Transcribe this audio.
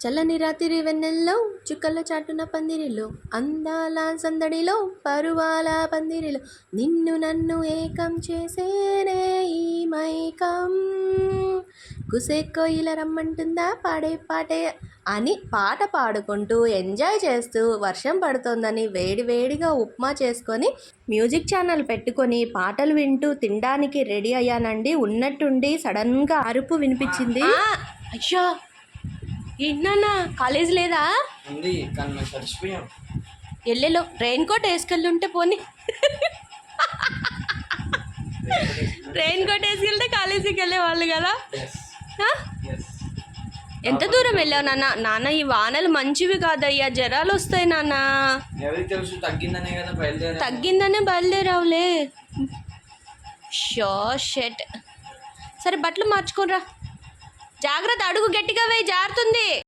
చల్లని రాత్రి వెన్నెల్లో చుక్కల చాటున పందిరిలో అందాల సందడిలో పరువాల పందిరిలో నిన్ను నన్ను ఏకం చేసేనే ఈ మైకం కుసే కోయిల రమ్మంటుందా పాడే పాటే అని పాట పాడుకుంటూ ఎంజాయ్ చేస్తూ వర్షం పడుతోందని వేడివేడిగా ఉప్మా చేసుకొని మ్యూజిక్ ఛానల్ పెట్టుకొని పాటలు వింటూ తినడానికి రెడీ అయ్యానండి. ఉన్నట్టుండి సడన్గా అరుపు వినిపించింది. అయ్యో ఏంటన్నా కాలేజ్ లేదా? ఉంది కానీ మేము చచ్చిపోయాం. ఎల్లెలో రెయిన్ కోట్ వేసుకెళ్ళుంటే పోనీ. రెయిన్ కోట్ వేసుకెళ్తే కాలేజీకి వెళ్ళేవాళ్ళు కదా. ఎంత దూరం వెళ్ళావు నాన్న? నాన్న ఈ వానలు మంచివి కాదయ్యా, జ్వరాలు వస్తాయి నాన్న. ఎవరికి తెలుసు తగ్గిందనే కదా బయలుదేరా. తగ్గిందనే బయలుదేరావులే. షో షెట్. సరే బట్టలు మార్చుకోనరా. జాగ్రత్త, అడుగు గట్టిగా వేయి, జారుతుంది.